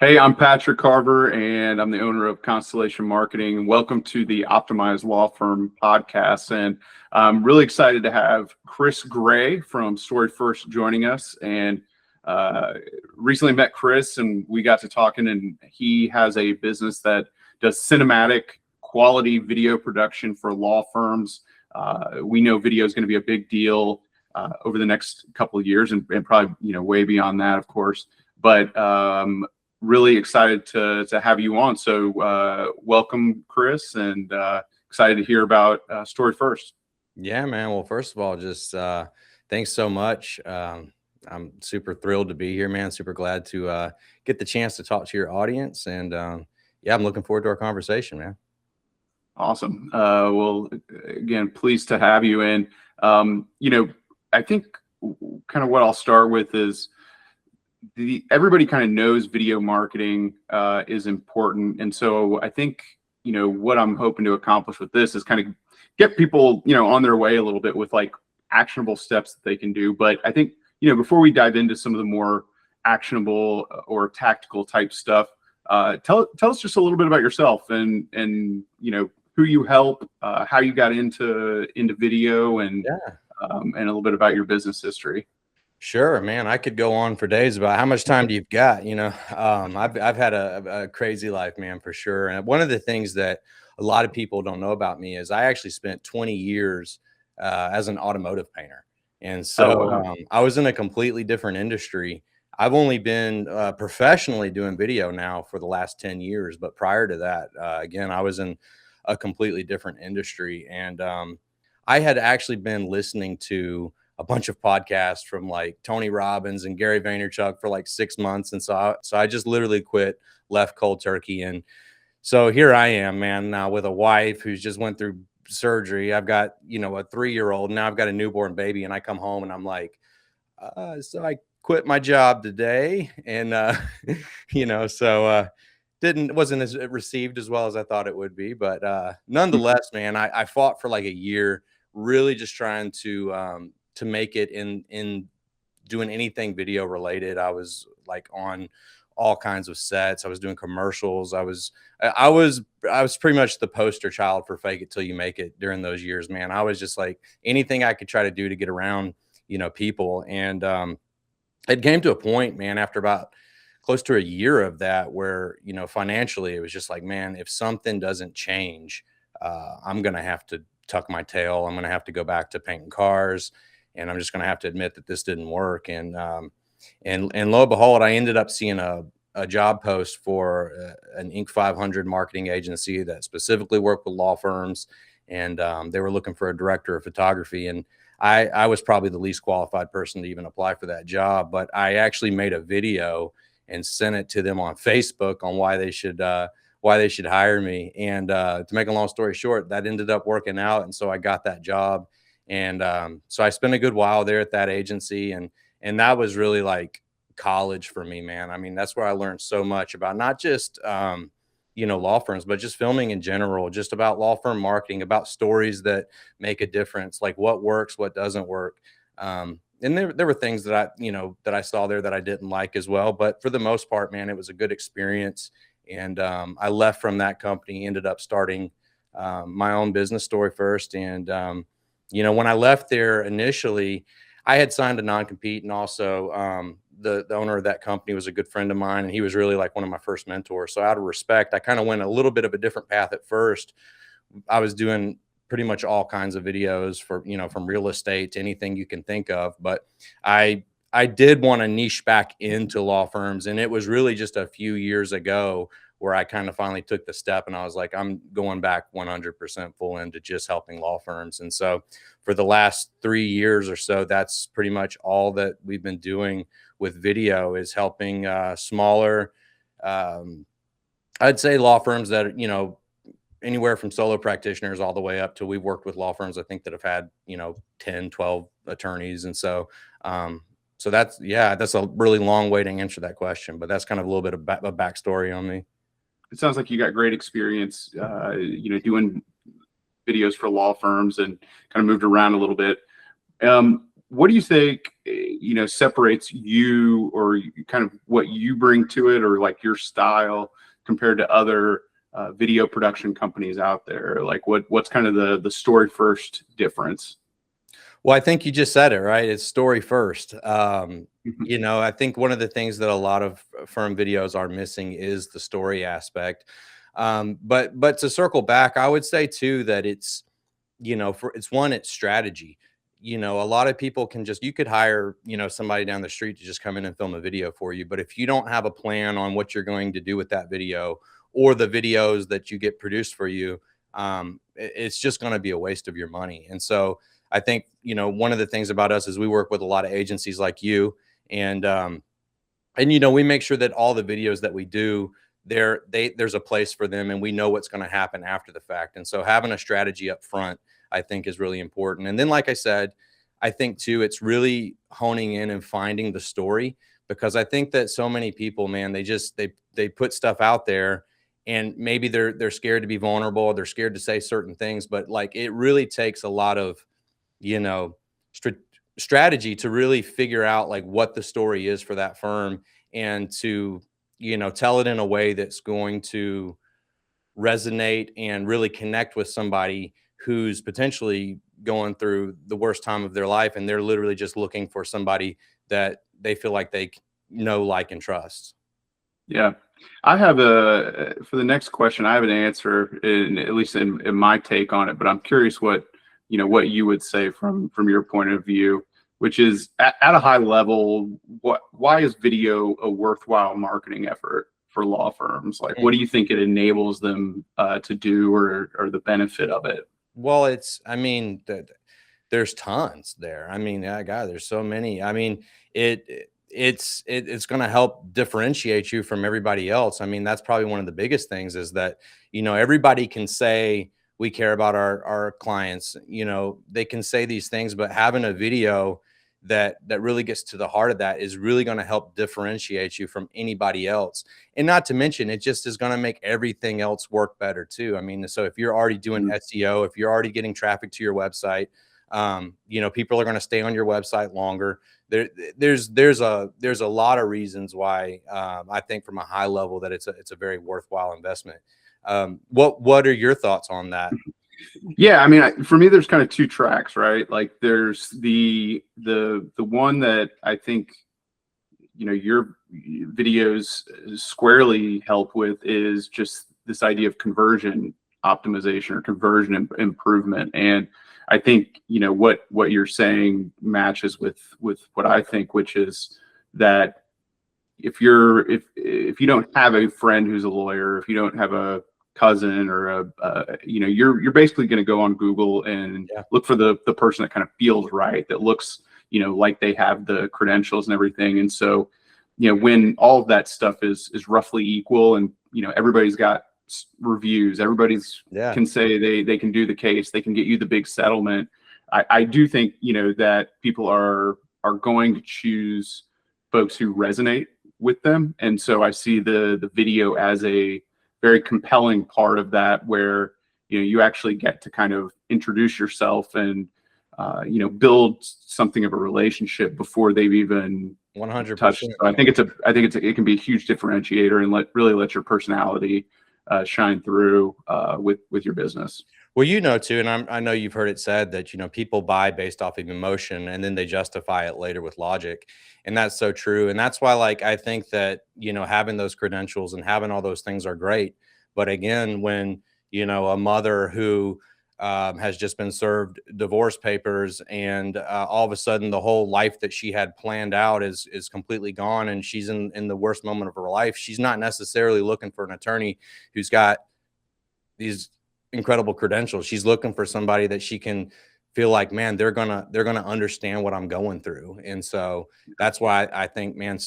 Hey, I'm Patrick Carver, and I'm the owner of Constellation Marketing. Welcome to the Optimized Law Firm podcast. And I'm really excited to have Chris Gray from Story First joining us. And uh, recently met Chris, and we got to talking, and he has a business that does cinematic quality video production for law firms. We know video is going to be a big deal over the next couple of years, and probably way beyond that, of course. But really excited to have you on. So welcome, Chris, and excited to hear about Story First. Yeah, man. Well, first of all, just thanks so much. I'm super thrilled to be here, man. Super glad to get the chance to talk to your audience. And yeah, I'm looking forward to our conversation, man. Awesome. Well, again, pleased to have you. And I think kind of what I'll start with is everybody kind of knows video marketing is important, and so I think what I'm hoping to accomplish with this is kind of get people on their way a little bit with like actionable steps that they can do. But I think before we dive into some of the more actionable or tactical type stuff, tell us just a little bit about yourself and who you help, how you got into video, and Yeah. a little bit about your business history. Sure, man. I could go on for days about how much time do you've got. I've had a crazy life, man, for sure. And one of the things that a lot of people don't know about me is I actually spent 20 years as an automotive painter, and Oh, so wow. I was in a completely different industry. I've only been professionally doing video now for the last 10 years, but prior to that, again, I was in a completely different industry, and I had actually been listening to a bunch of podcasts from like Tony Robbins and Gary Vaynerchuk for like 6 months. And so I just literally quit, left cold turkey. And so here I am, man, now with a wife who's just went through surgery. I've got, a 3-year-old. Now I've got a newborn baby. And I come home and I'm like, so I quit my job today. And, wasn't as received as well as I thought it would be. But nonetheless, man, I fought for like a year, really just trying to make it in doing anything video related. I was like on all kinds of sets. I was doing commercials. I was pretty much the poster child for fake it till you make it during those years, man. I was just like anything I could try to do to get around, people. And it came to a point, man, after about close to a year of that where, financially it was just like, man, if something doesn't change, I'm going to have to tuck my tail. I'm going to have to go back to painting cars, and I'm just going to have to admit that this didn't work. And lo and behold, I ended up seeing a job post for an Inc. 500 marketing agency that specifically worked with law firms, and they were looking for a director of photography. And I was probably the least qualified person to even apply for that job, but I actually made a video and sent it to them on Facebook on why they should hire me. And to make a long story short, that ended up working out, and so I got that job. And so I spent a good while there at that agency, and that was really like college for me, man. I mean, that's where I learned so much about not just law firms, but just filming in general, just about law firm marketing, about stories that make a difference, like what works, what doesn't work. And there were things that I saw there that I didn't like as well. But for the most part, man, it was a good experience. And I left from that company, ended up starting my own business, Story First. And, when I left there initially, I had signed a non-compete, and also the owner of that company was a good friend of mine, and he was really like one of my first mentors. So out of respect, I kind of went a little bit of a different path at first. I was doing pretty much all kinds of videos for, from real estate to anything you can think of. But I did want to niche back into law firms. And it was really just a few years ago where I kind of finally took the step, and I was like, I'm going back 100% full into just helping law firms. And so for the last 3 years or so, that's pretty much all that we've been doing with video, is helping smaller, I'd say law firms that, anywhere from solo practitioners all the way up to we've worked with law firms, I think, that have had, 10, 12 attorneys. And so that's a really long way to answer that question, but that's kind of a little bit of a backstory on me. It sounds like you got great experience, doing videos for law firms, and kind of moved around a little bit. what do you think, separates you, or kind of what you bring to it, or like your style compared to other video production companies out there? Like what's kind of the story first difference? Well, I think you just said it, right? It's story first. Mhm. I think one of the things that a lot of firm videos are missing is the story aspect. But to circle back, I would say too that it's, it's strategy. A lot of people you could hire, somebody down the street to just come in and film a video for you. But if you don't have a plan on what you're going to do with that video, or the videos that you get produced for you, it's just going to be a waste of your money. And so I think, one of the things about us is we work with a lot of agencies like you, and we make sure that all the videos that we do, there's a place for them, and we know what's going to happen after the fact. And so having a strategy up front, I think, is really important. And then, like I said, I think too, it's really honing in and finding the story, because I think that so many people, man, they put stuff out there, and maybe they're scared to be vulnerable, they're scared to say certain things, but like it really takes a lot of, you know, str strategy to really figure out like what the story is for that firm, and to, tell it in a way that's going to resonate and really connect with somebody who's potentially going through the worst time of their life, and they're literally just looking for somebody that they feel like they know, like, and trust. Yeah. I have for the next question, I have an answer, at least in my take on it, but I'm curious what you would say from your point of view, which is at a high level, why is video a worthwhile marketing effort for law firms? Like, what do you think it enables them to do, or the benefit of it? Well, I mean, there's tons there. I mean, yeah, God, there's so many. I mean, it's going to help differentiate you from everybody else. I mean, that's probably one of the biggest things, is that, everybody can say we care about our clients, they can say these things, but having a video that really gets to the heart of that is really going to help differentiate you from anybody else. And not to mention, it just is going to make everything else work better too. I mean, so if you're already doing SEO, if you're already getting traffic to your website, people are going to stay on your website longer. There's a lot of reasons why, I think from a high level that it's a very worthwhile investment. What are your thoughts on that? Yeah, I mean, for me, there's kind of two tracks, right? Like, there's the one that I think your videos squarely help with, is just this idea of conversion optimization or conversion improvement. And I think what you're saying matches with what I think, which is that if you don't have a friend who's a lawyer, if you don't have a cousin or you're basically going to go on Google and look for the person that kind of feels right, that looks like they have the credentials and everything. And so when all of that stuff is roughly equal, and everybody's got reviews, everybody's can say they can do the case, they can get you the big settlement, I do think that people are going to choose folks who resonate with them. And so I see the video as a very compelling part of that, where you actually get to kind of introduce yourself and build something of a relationship before they've even 100%. touched. So I think it can be a huge differentiator, and really let your personality shine through with your business. Well, too, and I know you've heard it said that, people buy based off of emotion, and then they justify it later with logic. And that's so true. And that's why, like, I think that, having those credentials and having all those things are great. But again, when, a mother who has just been served divorce papers, and all of a sudden the whole life that she had planned out is completely gone, and she's in the worst moment of her life, she's not necessarily looking for an attorney who's got these incredible credentials. She's looking for somebody that she can feel like, man, they're gonna understand what I'm going through. And so that's why I think, man,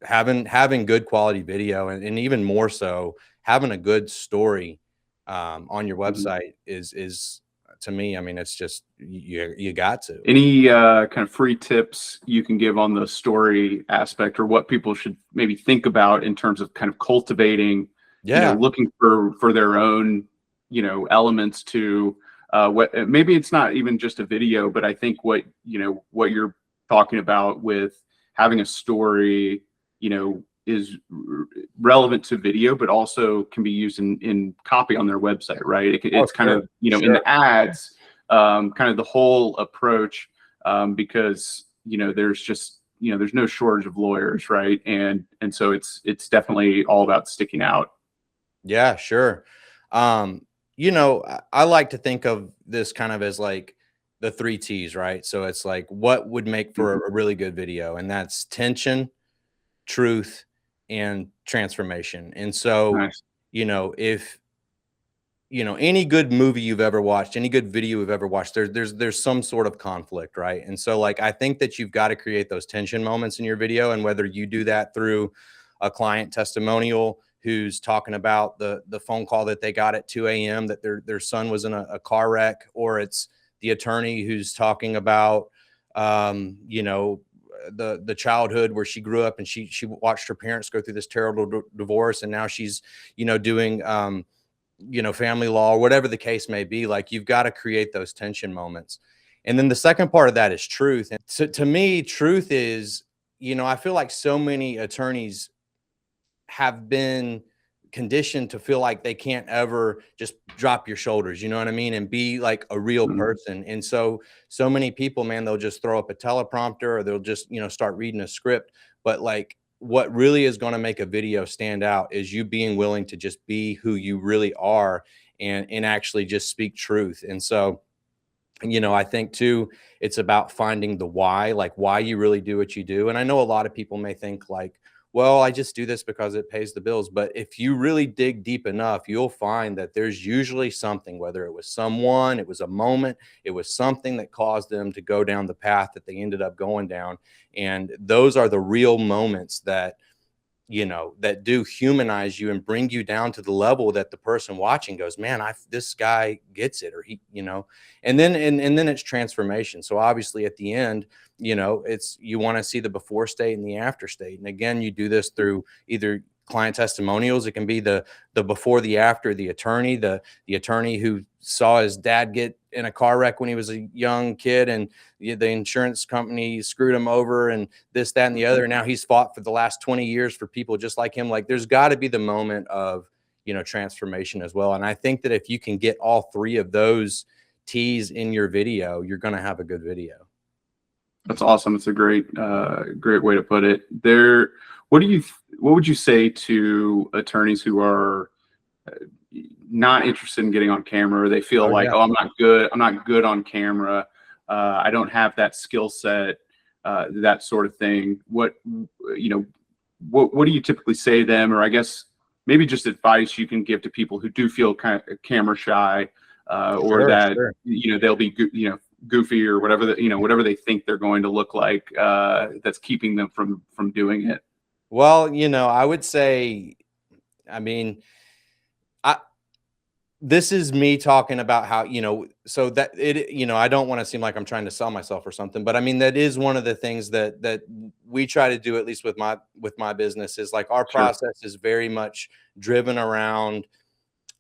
having good quality video, and even more so having a good story on your website is to me, I mean, it's just you got to. Any kind of free tips you can give on the story aspect, or what people should maybe think about in terms of kind of cultivating, looking for their own elements to maybe it's not even just a video, but I think what you're talking about with having a story, is relevant to video, but also can be used in copy on their website, right? It's kind of, in the ads, kind of the whole approach, because, there's just, there's no shortage of lawyers, right? And so it's definitely all about sticking out. Yeah, sure. I like to think of this kind of as like the three T's, right? So it's like what would make for Mhm. a really good video, and that's tension, truth, and transformation. And so, Nice. if any good movie you've ever watched, any good video you've ever watched, there's some sort of conflict, right? And so, like, I think that you've got to create those tension moments in your video, and whether you do that through a client testimonial who's talking about the phone call that they got at 2 a.m. that their son was in a car wreck, or it's the attorney who's talking about the childhood where she grew up and she watched her parents go through this terrible divorce, and now she's doing family law, or whatever the case may be. Like, you've got to create those tension moments. And then the second part of that is truth. And to me, truth is, I feel like so many attorneys have been conditioned to feel like they can't ever just drop your shoulders, you know what I mean? And be like a real Mhm. person. And so many people, man, they'll just throw up a teleprompter, or they'll just, start reading a script. But like, what really is going to make a video stand out is you being willing to just be who you really are, and actually just speak truth. And so, I think too, it's about finding the why, like why you really do what you do. And I know a lot of people may think like, well, I just do this because it pays the bills. But if you really dig deep enough, you'll find that there's usually something, whether it was someone, it was a moment, it was something that caused them to go down the path that they ended up going down. And those are the real moments that that do humanize you and bring you down to the level that the person watching goes, man, this guy gets it, or he, and then it's transformation. So obviously at the end, it's, you want to see the before state and the after state. And again, you do this through either client testimonials. It can be the before, the after, the attorney who saw his dad get in a car wreck when he was a young kid, and the insurance company screwed him over, and this, that, and the other. Now he's fought for the last 20 years for people just like him. Like, there's got to be the moment of, transformation as well. And I think that if you can get all three of those T's in your video, you're going to have a good video. That's awesome. It's a great way to put it. What would you say to attorneys who are not interested in getting on camera, or they feel Oh like, yeah. oh, I'm not good on camera. I don't have that skill set, that sort of thing. What do you typically say to them? Or I guess maybe just advice you can give to people who do feel kind of camera shy, or Sure, that, sure. they'll be, goofy, or whatever whatever they think they're going to look like, that's keeping them from doing it. Well, I would say, I mean, I this is me talking about how, so that it, I don't want to seem like I'm trying to sell myself or something, but I mean, that is one of the things that we try to do, at least with my business, is like, our Sure. process is very much driven around,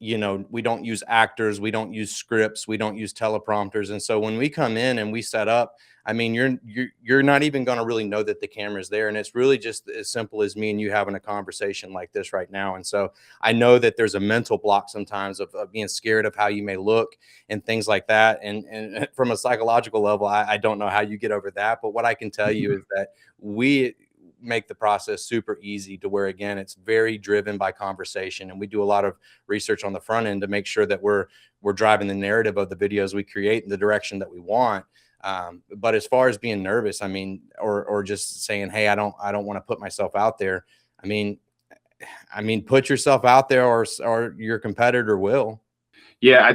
we don't use actors, we don't use scripts, we don't use teleprompters. And so when we come in and we set up, I mean, you're not even going to really know that the camera's there. And it's really just as simple as me and you having a conversation like this right now. And so I know that there's a mental block sometimes of being scared of how you may look and things like that. And from a psychological level, I don't know how you get over that. But what I can tell you is that we make the process super easy, to where, again, it's very driven by conversation, and we do a lot of research on the front end to make sure that we're driving the narrative of the videos we create in the direction that we want. But as far as being nervous, I mean, or just saying, hey, I don't want to put myself out there. I mean, put yourself out there, or your competitor will. Yeah,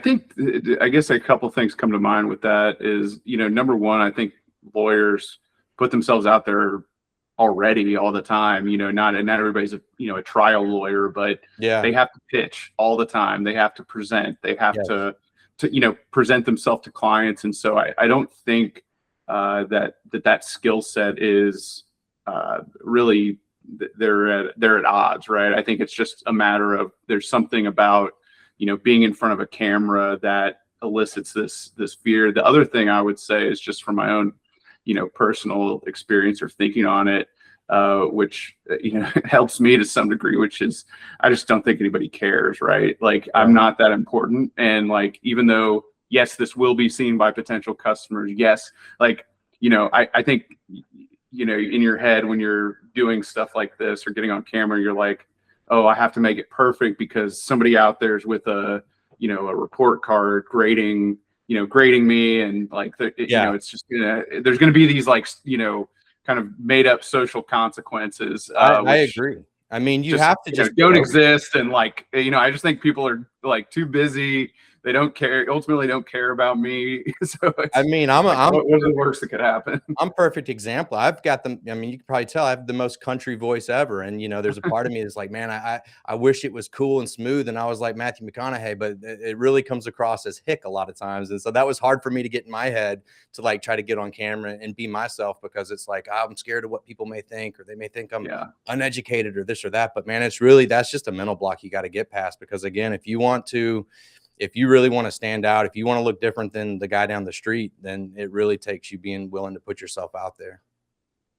I guess a couple things come to mind with that is, number one, I think lawyers put themselves out there already all the time. Not everybody's a trial lawyer, but Yeah. they have to pitch all the time. They have to present. They have Yes. to present themselves to clients. And so I don't think that skill set is, really, they're at odds, right? I think it's just a matter of, there's something about being in front of a camera that elicits this fear. The other thing I would say is just from my own, personal experience or thinking on it, which helps me to some degree, which is I just don't think anybody cares, right? Like I'm not that important, and like even though yes, this will be seen by potential customers, yes, like I think in your head when you're doing stuff like this or getting on camera, you're like, oh, I have to make it perfect because somebody out there's with a report card grading me, and like it's just there's gonna be these like kind of made up social consequences. I agree. I mean, you have to just don't exist, and like I just think people are like too busy. They don't care. Ultimately, don't care about me. So I mean, I'm what are the worst that could happen? I'm perfect example. I've got them. I mean, you can probably tell I have the most country voice ever. And there's a part of me that's like, man, I wish it was cool and smooth. And I was like Matthew McConaughey, but it really comes across as hick a lot of times. And so that was hard for me to get in my head to like try to get on camera and be myself, because it's like I'm scared of what people may think, or they may think I'm uneducated or this or that. But man, that's just a mental block you got to get past, because again, if you really want to stand out, if you want to look different than the guy down the street, then it really takes you being willing to put yourself out there.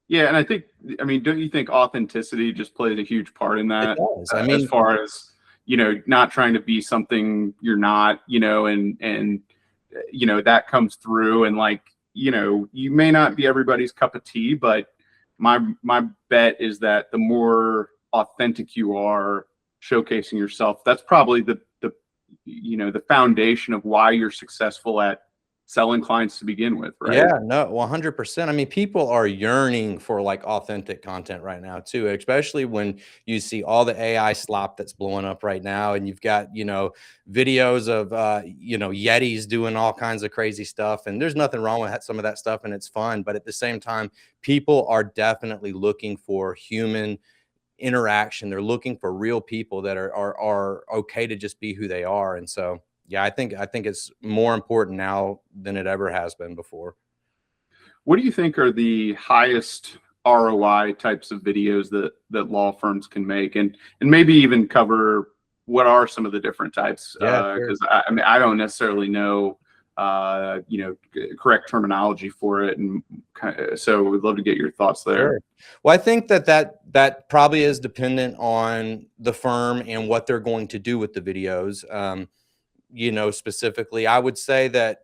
Yeah. And don't you think authenticity just plays a huge part in that? It does. As far as, not trying to be something you're not, and that comes through, and like, you may not be everybody's cup of tea, but my bet is that the more authentic you are showcasing yourself, that's probably the foundation of why you're successful at selling clients to begin with, right? Yeah, no, 100%. I mean, people are yearning for like authentic content right now too, especially when you see all the AI slop that's blowing up right now, and you've got, videos of, Yetis doing all kinds of crazy stuff, and there's nothing wrong with some of that stuff, and it's fun. But at the same time, people are definitely looking for human interaction. They're looking for real people that are okay to just be who they are. And so, yeah, I think it's more important now than it ever has been before. What do you think are the highest ROI types of videos that law firms can make, and maybe even cover what are some of the different types? Because I don't necessarily know correct terminology for it, and so we'd love to get your thoughts there. Sure. Well, I think that probably is dependent on the firm and what they're going to do with the videos. Specifically, I would say that,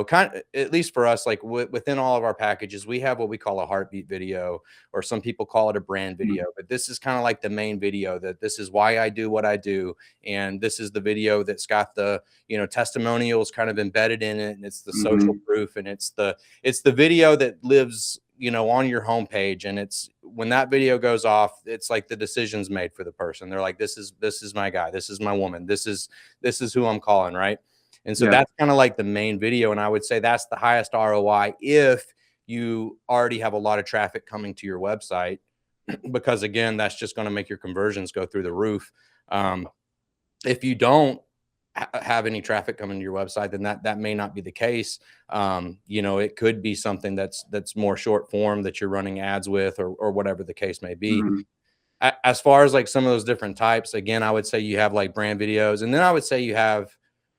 kind of, at least for us, like within all of our packages, we have what we call a heartbeat video, or some people call it a brand video. But this is kind of like the main video, that this is why I do what I do. And this is the video that's got the, testimonials kind of embedded in it. And it's the social proof, and it's the video that lives, on your homepage. And it's when that video goes off, it's like the decision's made for the person. They're like, this is my guy. This is my woman. This is who I'm calling. Right. And so that's kind of like the main video. And I would say that's the highest ROI if you already have a lot of traffic coming to your website, because again, that's just going to make your conversions go through the roof. If you don't have any traffic coming to your website, then that may not be the case. It could be something that's more short form that you're running ads with, or whatever the case may be. As far as like some of those different types, again, I would say you have like brand videos, and then I would say you have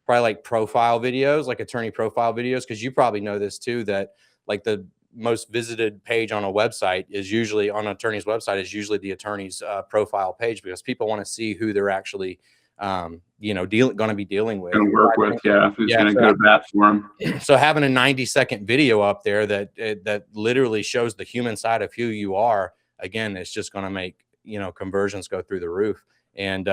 probably like profile videos, like attorney profile videos, because you probably know this too, that like the most visited page on a website is usually on an attorney's website is usually the attorney's profile page, because people want to see who they're actually going to be dealing with, going to work with, who's going to go to bat for them. So having a 90-second video up there that literally shows the human side of who you are, again, it's just going to make conversions go through the roof. And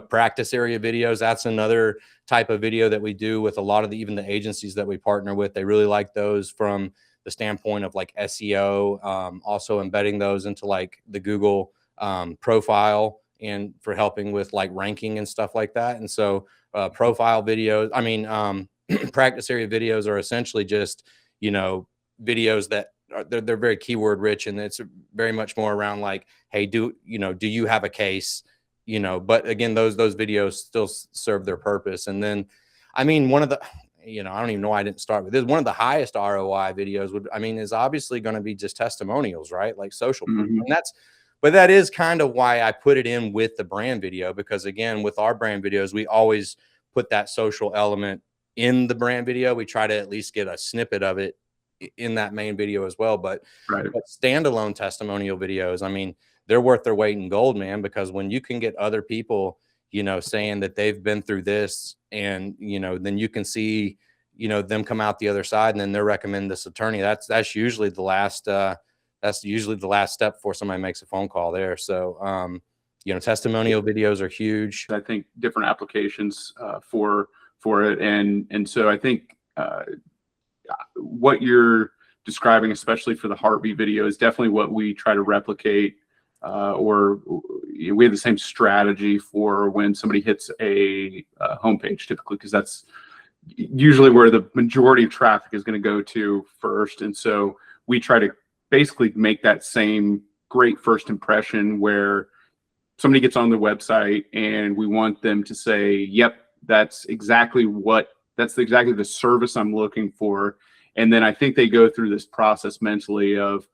practice area videos, that's another type of video that we do with a lot of even the agencies that we partner with. They really like those from the standpoint of like SEO, also embedding those into like the Google profile, and for helping with like ranking and stuff like that. And so profile videos, practice area videos are essentially just, videos that they're very keyword rich, and it's very much more around like, hey, do you have a case? But again, those videos still serve their purpose. And then, one of the, I don't even know why I didn't start with this. One of the highest ROI videos is obviously going to be just testimonials, right? Like social proof. And that is kind of why I put it in with the brand video, because again, with our brand videos, we always put that social element in the brand video. We try to at least get a snippet of it in that main video as well. But standalone testimonial videos, I mean, they're worth their weight in gold, man, because when you can get other people, you know, saying that they've been through this, and, you know, then you can see, you know, them come out the other side, and then they're recommending this attorney. That's usually the last step before somebody makes a phone call there. So, you know, testimonial videos are huge. I think different applications for it, and so I think what you're describing, especially for the heartbeat video, is definitely what we try to replicate. Or we have the same strategy for when somebody hits a homepage, typically, because that's usually where the majority of traffic is going to go to first. And so we try to basically make that same great first impression where somebody gets on the website and we want them to say, yep, that's exactly the service I'm looking for. And then I think they go through this process mentally of,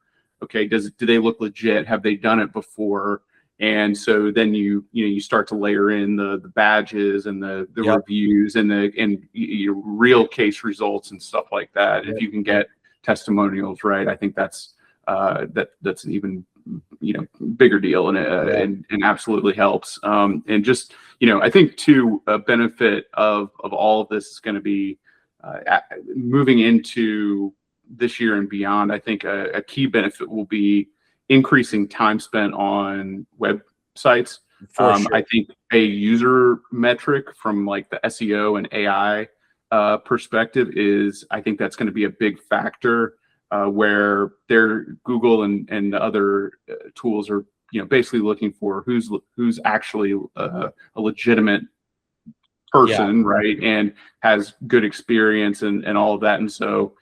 okay, do they look legit? Have they done it before? And so then you start to layer in the badges and the reviews and your real case results and stuff like that. If you can get testimonials, right, I think that's an even bigger deal, and absolutely helps. And just, I think too, a benefit of all of this is going to be moving into this year and beyond. I think a key benefit will be increasing time spent on websites. Sure. I think a user metric from like the SEO and AI perspective is, I think that's going to be a big factor where Google and the other tools are, basically looking for who's actually a legitimate person, right, and has good experience and all of that. And so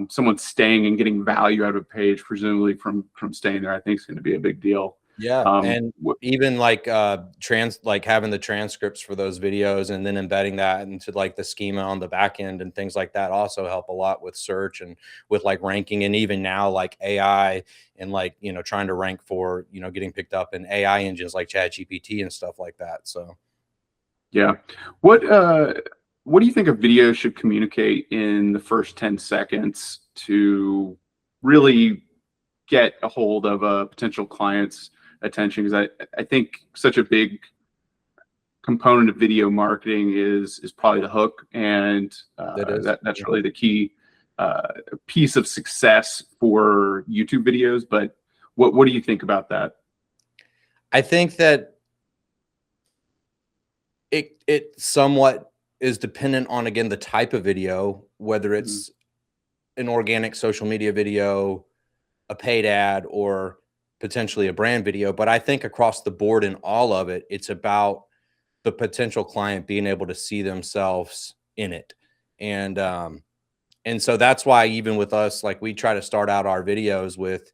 someone staying and getting value out of a page, presumably from staying there, I think is going to be a big deal. Yeah. And even like having the transcripts for those videos and then embedding that into like the schema on the back end and things like that also help a lot with search and with like ranking. And even now, like AI and like, trying to rank for, getting picked up in AI engines like ChatGPT and stuff like that. So yeah. What do you think a video should communicate in the first 10 seconds to really get a hold of a potential client's attention? Because I think such a big component of video marketing is probably the hook, and that's really the key piece of success for YouTube videos. But what do you think about that? I think that it somewhat is dependent on, again, the type of video, whether it's an organic social media video, a paid ad, or potentially a brand video. But I think across the board in all of it, it's about the potential client being able to see themselves in it. And so that's why even with us, like, we try to start out our videos with,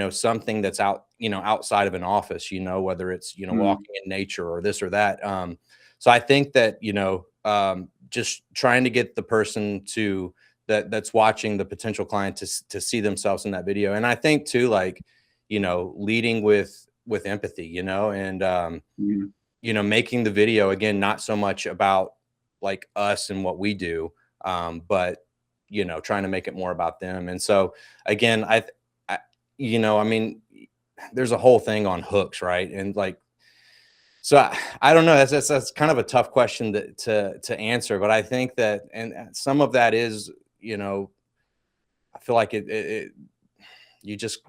something that's outside of an office, whether it's, walking in nature or this or that. So I think that, just trying to get the person that's watching, the potential client, to see themselves in that video. And I think too, like, leading with empathy, and, making the video, again, not so much about like us and what we do, but, trying to make it more about them. And so again, I mean, there's a whole thing on hooks, right? And like, so I don't know. That's kind of a tough question to answer, but I think that, and some of that is, I feel like you just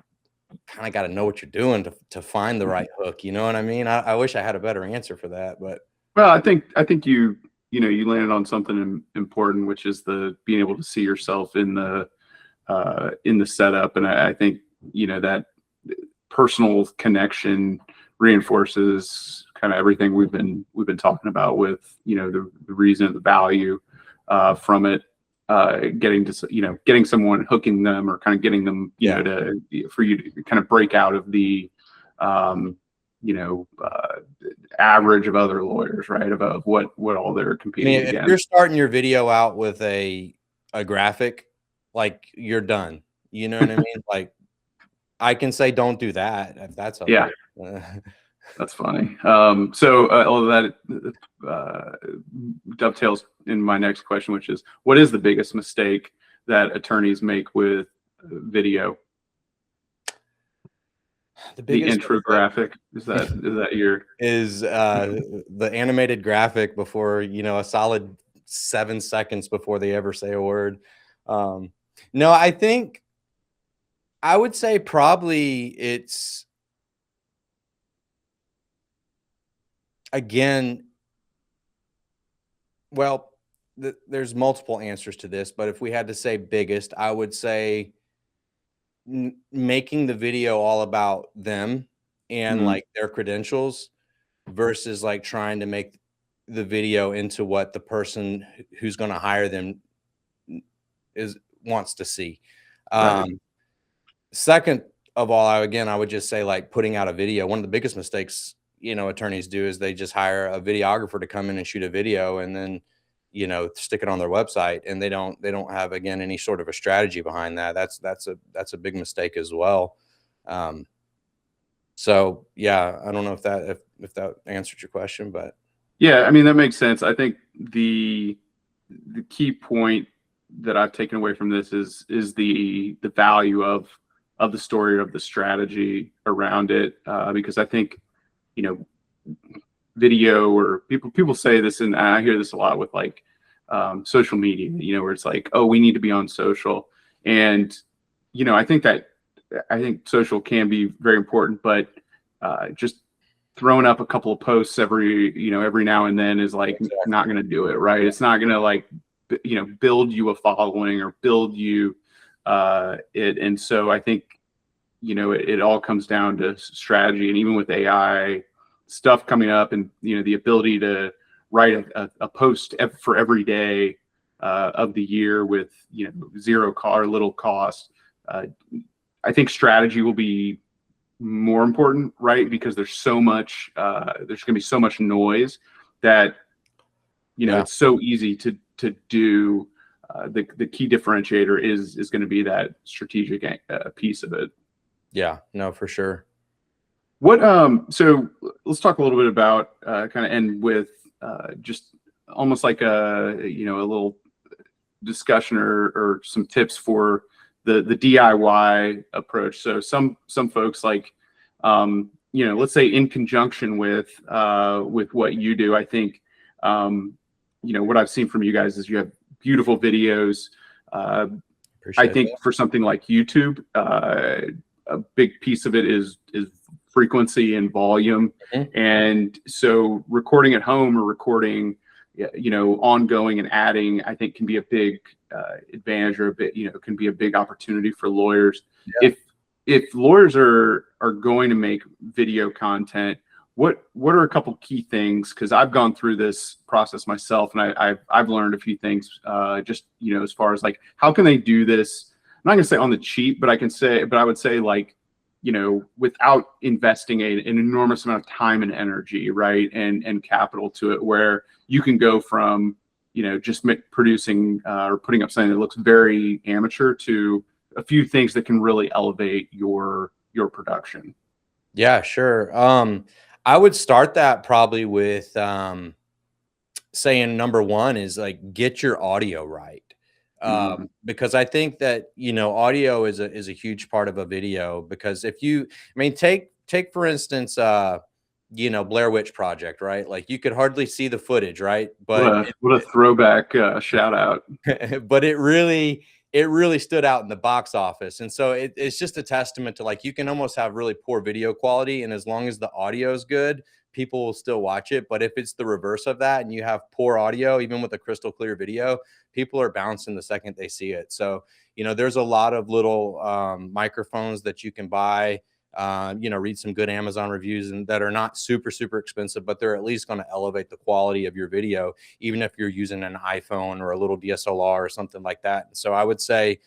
kind of got to know what you're doing to find the right hook. You know what I mean? I wish I had a better answer for that, but. Well, I think you landed on something important, which is the being able to see yourself in the setup. And I think, that personal connection reinforces kind of everything we've been talking about with, the reason, the value from it, getting someone, hooking them, or kind of getting them, for you to kind of break out of the, average of other lawyers, right? About what all they're competing against. If you're starting your video out with a graphic, like, you're done. You know what I mean? Like, I can say, don't do that if that's okay. Yeah. That's funny. All of that dovetails in my next question, which is, what is the biggest mistake that attorneys make with video? The The biggest intro mistake graphic, is that your? is the animated graphic before, a solid 7 seconds before they ever say a word. No, I would say probably it's, again, well, there's multiple answers to this, but if we had to say biggest, I would say making the video all about them and Mhm. like their credentials versus like trying to make the video into what the person who's going to hire them is wants to see. Right. Um, Second of all, I would just say like putting out a video. One of the biggest mistakes, attorneys do is they just hire a videographer to come in and shoot a video and then, stick it on their website, and they don't have, again, any sort of a strategy behind that. That's a big mistake as well. Um, so yeah, I don't know if that answered your question, but Yeah, I mean, that makes sense. I think the key point that I've taken away from this is the value of the story, of the strategy around it, because I think, you know video, or people say this, and I hear this a lot with like social media, where it's like, oh, we need to be on social. And I think social can be very important, but just throwing up a couple of posts every now and then is like exactly. not going to do it, right? It's not going to like build you a following or build you it. And so I think it all comes down to strategy. And even with AI stuff coming up, and the ability to write a post for every day of the year with zero cost or little cost, uh, I think strategy will be more important, right? Because there's going to be so much noise that Yeah. it's so easy to do. The key differentiator is going to be that strategic piece of it. Yeah, no, for sure. So let's talk a little bit about kind of end with just almost like a little discussion, or some tips for the DIY approach. So some folks like, let's say in conjunction with what you do. I think what I've seen from you guys is you have beautiful videos. Uh, I Appreciate think that. for something like YouTube, a big piece of it is frequency and volume. Mhm. And so recording at home or recording, ongoing and adding, I think can be a big advantage, or a bit, can be a big opportunity for lawyers. Yeah. If lawyers are going to make video content, what are a couple key things? Because I've gone through this process myself, and I've learned a few things, just as far as like, how can they do this? I'm not going to say on the cheap, but I would say like, without investing an enormous amount of time and energy, right, and capital to it, where you can go from just producing or putting up something that looks very amateur to a few things that can really elevate your production. Yeah, sure. I would start that probably with saying number one is like get your audio right. Mm, Because I think that audio is a huge part of a video. Because if you, I mean, take for instance, Blair Witch Project, right? Like you could hardly see the footage, right? But what a throwback shout out. but it really stood out in the box office. And so it's just a testament to like, you can almost have really poor video quality, and as long as the audio is good, people will still watch it. But if it's the reverse of that and you have poor audio, even with a crystal clear video, people are bouncing the second they see it. So there's a lot of little microphones that you can buy, read some good Amazon reviews, and that are not super super expensive, but they're at least going to elevate the quality of your video, even if you're using an iPhone or a little DSLR or something like that. So I would say,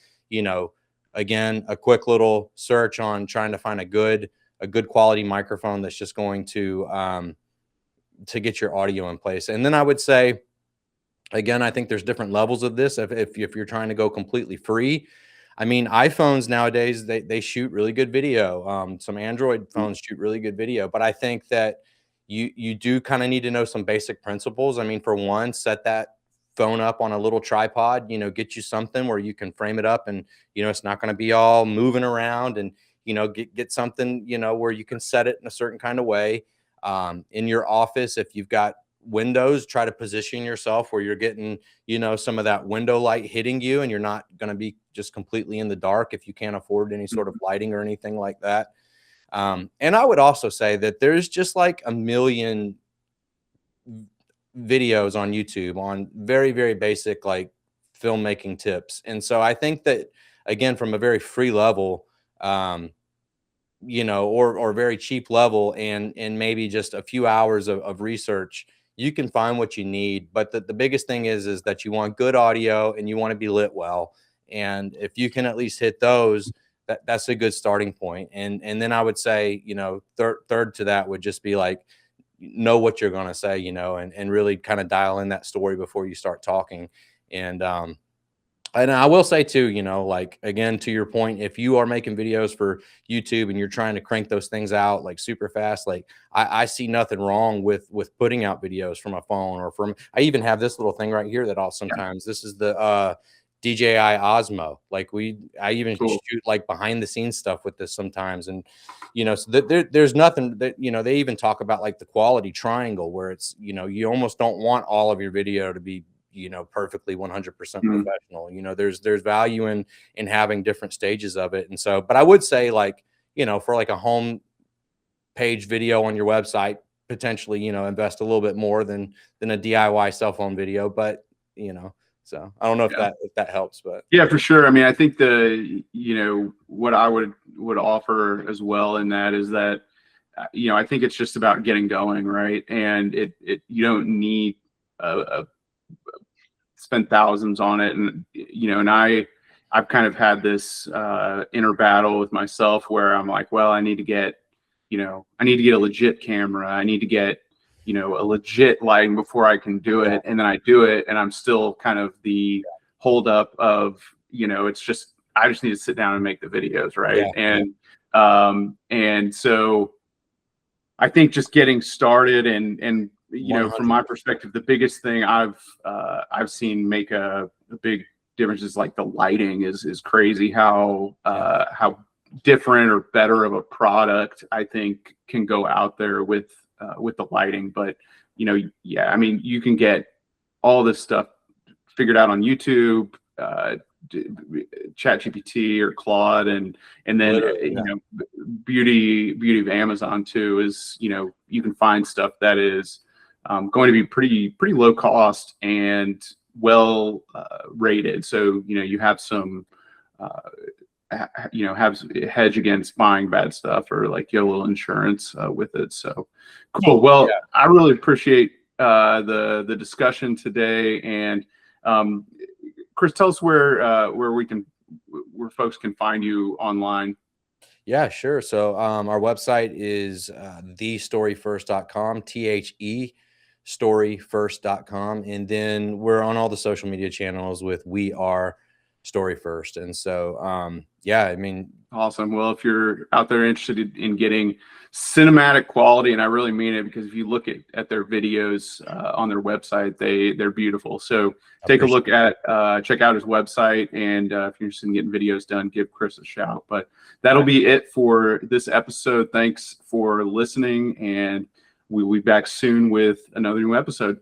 again, a quick little search on trying to find a good quality microphone that's just going to get your audio in place. And then I would say, again, I think there's different levels of this. If you're trying to go completely free, I mean, iPhones nowadays, they shoot really good video. Some Android phones shoot really good video, but I think that you do kind of need to know some basic principles. I mean, for one, set that phone up on a little tripod, get you something where you can frame it up and, it's not going to be all moving around, and, get something, where you can set it in a certain kind of way. In your office, if you've got windows, try to position yourself where you're getting, some of that window light hitting you, and you're not going to be just completely in the dark if you can't afford any sort of lighting or anything like that. And I would also say that there's just like a million videos on YouTube on very, very basic like filmmaking tips. And so I think that, again, from a very free level, or very cheap level, and maybe just a few hours of research, you can find what you need. But the biggest thing is that you want good audio and you want to be lit well. And if you can at least hit those, that's a good starting point. And then I would say, third to that would just be like, know what you're going to say, and really kind of dial in that story before you start talking. And I will say too, like, again, to your point, if you are making videos for YouTube and you're trying to crank those things out like super fast, like I see nothing wrong with putting out videos from a phone, or I even have this little thing right here that I'll sometimes, this is the DJI Osmo. Like I even shoot like behind the scenes stuff with this sometimes. And, so there's nothing that, they even talk about like the quality triangle, where it's, you almost don't want all of your video to be, perfectly 100% professional. There's value in having different stages of it. And so, but I would say, like, for like a home page video on your website, potentially, invest a little bit more than a DIY cell phone video. But, so I don't know if that helps, but yeah, for sure. I mean, I think what I would offer as well in that is that, I think it's just about getting going, right? And you don't need spend thousands on it. And, and I've kind of had this inner battle with myself where I'm like, well, I need to get a legit camera. I need to get, a legit lighting before I can do it. And then I do it, and I'm still kind of the holdup of, it's just, I just need to sit down and make the videos. Right. And so I think just getting started and, from my perspective, the biggest thing I've seen make a big difference is like the lighting is crazy how different or better of a product I think can go out there with the lighting. But, I mean, you can get all this stuff figured out on YouTube, ChatGPT or Claude, and then beauty of Amazon too is, you can find stuff that is going to be pretty low cost and well rated. So, you have some have hedge against buying bad stuff, or like get a little insurance with it. So cool. Well, I really appreciate the discussion today. And Chris, tell us where folks can find you online. Yeah, sure. So our website is thestoryfirst.com, storyfirst.com. And then we're on all the social media channels with We Are Story First. And so, I mean, awesome. Well, if you're out there interested in getting cinematic quality, and I really mean it, because if you look at their videos on their website, they're beautiful. So take a look at, check out his website. And if you're interested in getting videos done, give Chris a shout. But that'll be it for this episode. Thanks for listening, and we'll be back soon with another new episode.